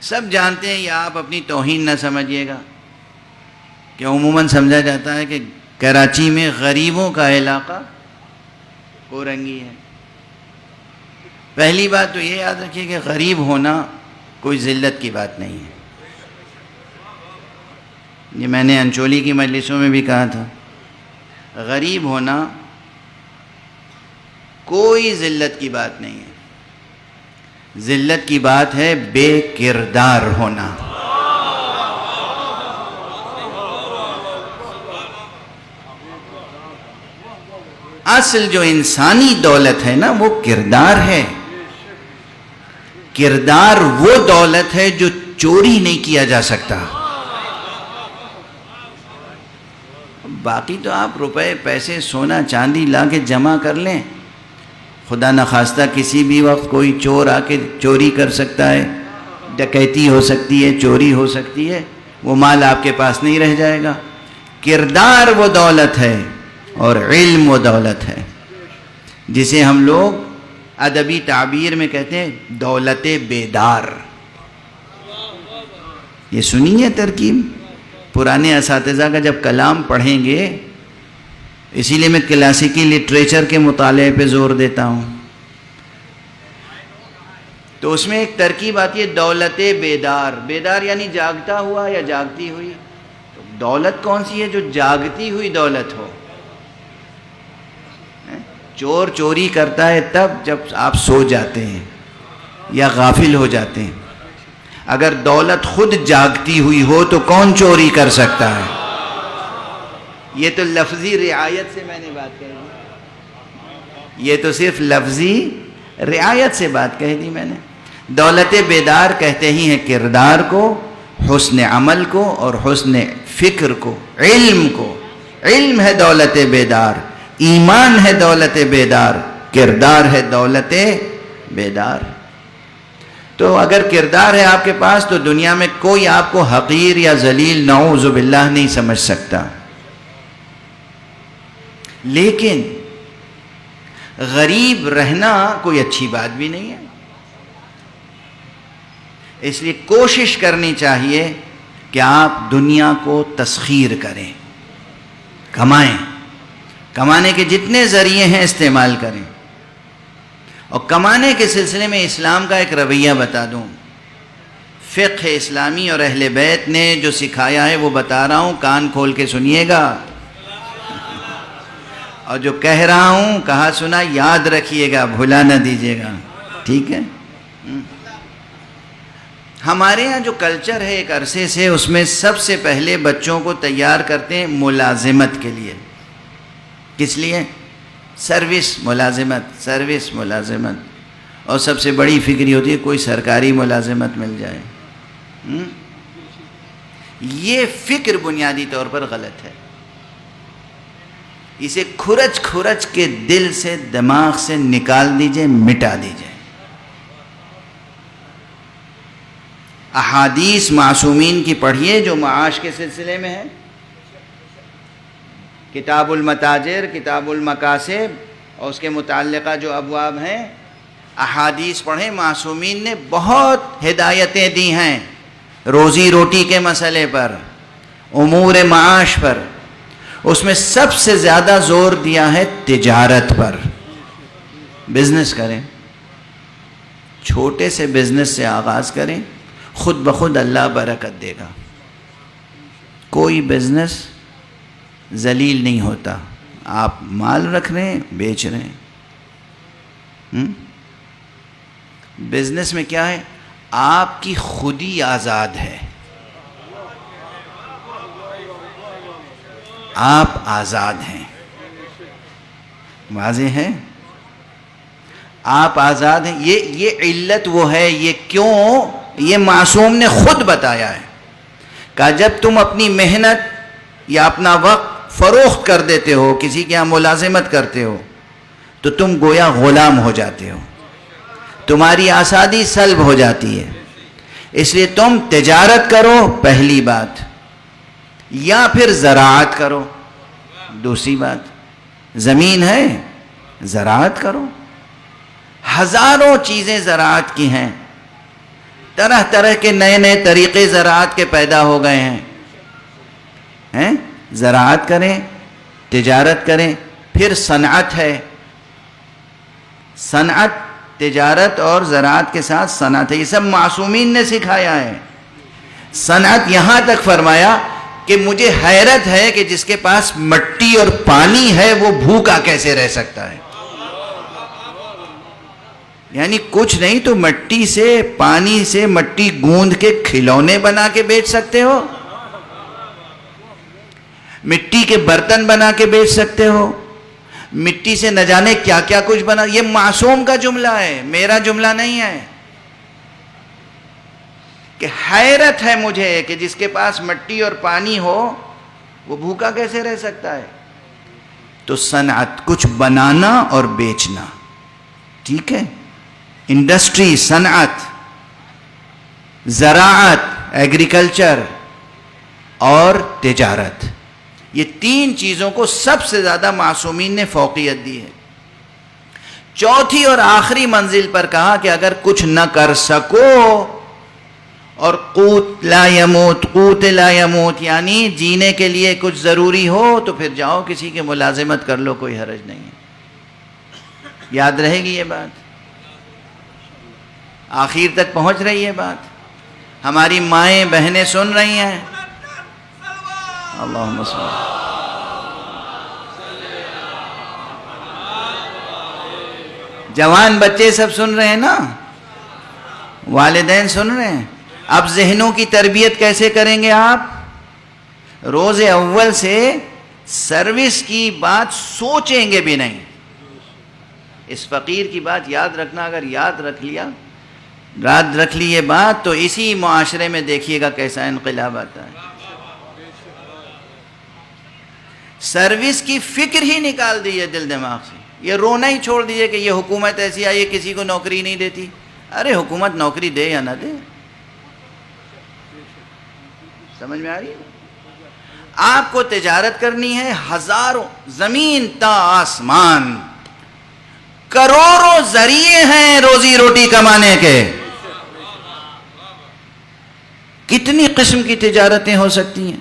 سب جانتے ہیں، یا آپ اپنی توہین نہ سمجھیے گا کہ عموماً سمجھا جاتا ہے کہ کراچی میں غریبوں کا علاقہ اورنگی ہے۔ پہلی بات تو یہ یاد رکھیے کہ غریب ہونا کوئی ذلت کی بات نہیں ہے۔ یہ میں نے انچولی کی مجلسوں میں بھی کہا تھا، غریب ہونا کوئی ذلت کی بات نہیں ہے، ذلت کی بات ہے بے کردار ہونا۔ اصل جو انسانی دولت ہے نا وہ کردار ہے۔ کردار وہ دولت ہے جو چوری نہیں کیا جا سکتا۔ باقی تو آپ روپے پیسے سونا چاندی لا کے جمع کر لیں، خدا نخواستہ کسی بھی وقت کوئی چور آ کے چوری کر سکتا ہے، ڈکیتی ہو سکتی ہے، چوری ہو سکتی ہے، وہ مال آپ کے پاس نہیں رہ جائے گا۔ کردار وہ دولت ہے اور علم وہ دولت ہے جسے ہم لوگ ادبی تعبیر میں کہتے ہیں دولت بیدار۔ یہ سنی ہے ترکیب؟ پرانے اساتذہ کا جب کلام پڑھیں گے، اسی لیے میں کلاسیکی لٹریچر کے مطالعے پہ زور دیتا ہوں، تو اس میں ایک ترکیب آتی ہے دولت بیدار۔ بیدار یعنی جاگتا ہوا یا جاگتی ہوئی۔ تو دولت کون سی ہے؟ جو جاگتی ہوئی دولت ہو۔ چور چوری کرتا ہے تب جب آپ سو جاتے ہیں یا غافل ہو جاتے ہیں۔ اگر دولت خود جاگتی ہوئی ہو تو کون چوری کر سکتا ہے؟ یہ تو لفظی رعایت سے میں نے بات کہی دی، یہ تو صرف لفظی رعایت سے بات کہہ دی میں نے۔ دولت بیدار کہتے ہی ہیں کردار کو، حسن عمل کو اور حسن فکر کو، علم کو۔ علم ہے دولت بیدار، ایمان ہے دولت بیدار، کردار ہے دولت بیدار۔ تو اگر کردار ہے آپ کے پاس تو دنیا میں کوئی آپ کو حقیر یا ذلیل نعوذ باللہ نہیں سمجھ سکتا۔ لیکن غریب رہنا کوئی اچھی بات بھی نہیں ہے، اس لیے کوشش کرنی چاہیے کہ آپ دنیا کو تسخیر کریں، کمائیں، کمانے کے جتنے ذریعے ہیں استعمال کریں۔ اور کمانے کے سلسلے میں اسلام کا ایک رویہ بتا دوں، فقہ اسلامی اور اہل بیت نے جو سکھایا ہے وہ بتا رہا ہوں، کان کھول کے سنیے گا، اور جو کہہ رہا ہوں کہا سنا یاد رکھیے گا، بھلا نہ دیجیے گا، ٹھیک ہے؟ ہمارے ہاں جو کلچر ہے ایک عرصے سے، اس میں سب سے پہلے بچوں کو تیار کرتے ہیں ملازمت کے لیے۔ کس لیے؟ سروس ملازمت، سروس ملازمت، اور سب سے بڑی فکر ہوتی ہے کوئی سرکاری ملازمت مل جائے۔ یہ فکر بنیادی طور پر غلط ہے، اسے کھرچ کھرچ کے دل سے دماغ سے نکال دیجئے، مٹا دیجئے۔ احادیث معصومین کی پڑھیے جو معاش کے سلسلے میں ہے، کتاب المتاجر، کتاب المقاصد اور اس کے متعلقہ جو ابواب ہیں، احادیث پڑھیں۔ معصومین نے بہت ہدایتیں دی ہیں روزی روٹی کے مسئلے پر، امور معاش پر۔ اس میں سب سے زیادہ زور دیا ہے تجارت پر۔ بزنس کریں، چھوٹے سے بزنس سے آغاز کریں، خود بخود اللہ برکت دے گا۔ کوئی بزنس ذلیل نہیں ہوتا، آپ مال رکھ رہے ہیں، بیچ رہے ہیں۔ بزنس میں کیا ہے؟ آپ کی خودی آزاد ہے، آپ آزاد ہیں، واضح ہے؟ آپ آزاد ہیں۔ یہ علت وہ ہے، یہ کیوں؟ یہ معصوم نے خود بتایا ہے، کہا جب تم اپنی محنت یا اپنا وقت فروخت کر دیتے ہو، کسی کے یہاں ملازمت کرتے ہو، تو تم گویا غلام ہو جاتے ہو، تمہاری آزادی سلب ہو جاتی ہے۔ اس لیے تم تجارت کرو، پہلی بات، یا پھر زراعت کرو، دوسری بات۔ زمین ہے، زراعت کرو۔ ہزاروں چیزیں زراعت کی ہیں، طرح طرح کے نئے نئے طریقے زراعت کے پیدا ہو گئے ہیں. زراعت کریں، تجارت کریں، پھر صنعت ہے. صنعت، تجارت اور زراعت کے ساتھ صنعت ہے. یہ سب معصومین نے سکھایا ہے. صنعت یہاں تک فرمایا کہ مجھے حیرت ہے کہ جس کے پاس مٹی اور پانی ہے وہ بھوکا کیسے رہ سکتا ہے. یعنی کچھ نہیں تو مٹی سے، پانی سے مٹی گوندھ کے کھلونے بنا کے بیچ سکتے ہو، مٹی کے برتن بنا کے بیچ سکتے ہو، مٹی سے نہ جانے کیا کیا کچھ بنا. یہ معصوم کا جملہ ہے، میرا جملہ نہیں ہے. کہ حیرت ہے مجھے کہ جس کے پاس مٹی اور پانی ہو وہ بھوکا کیسے رہ سکتا ہے. تو صنعت، کچھ بنانا اور بیچنا، ٹھیک ہے. انڈسٹری، صنعت، زراعت، ایگریکلچر اور تجارت، یہ تین چیزوں کو سب سے زیادہ معصومین نے فوقیت دی ہے. چوتھی اور آخری منزل پر کہا کہ اگر کچھ نہ کر سکو اور قوت لا یموت، قوت لا یموت یعنی جینے کے لیے کچھ ضروری ہو تو پھر جاؤ کسی کی ملازمت کر لو، کوئی حرج نہیں ہے. یاد رہے گی یہ بات، آخر تک پہنچ رہی ہے بات. ہماری مائیں بہنیں سن رہی ہیں. اللہم صل. جوان بچے سب سن رہے ہیں نا، والدین سن رہے ہیں. اب ذہنوں کی تربیت کیسے کریں گے آپ؟ روز اول سے سروس کی بات سوچیں گے بھی نہیں. اس فقیر کی بات یاد رکھنا، اگر یاد رکھ لی یہ بات تو اسی معاشرے میں دیکھیے گا کیسا انقلاب آتا ہے. سروس کی فکر ہی نکال دیجیے دل دماغ سے. یہ رونا ہی چھوڑ دیجیے کہ یہ حکومت ایسی آئی ہے کسی کو نوکری نہیں دیتی. ارے حکومت نوکری دے یا نہ دے، سمجھ میں آ رہی ہے؟ آپ کو تجارت کرنی ہے، ہزاروں، زمین تا آسمان، کروڑوں ذریعے ہیں روزی روٹی کمانے کے. کتنی قسم کی تجارتیں ہو سکتی ہیں.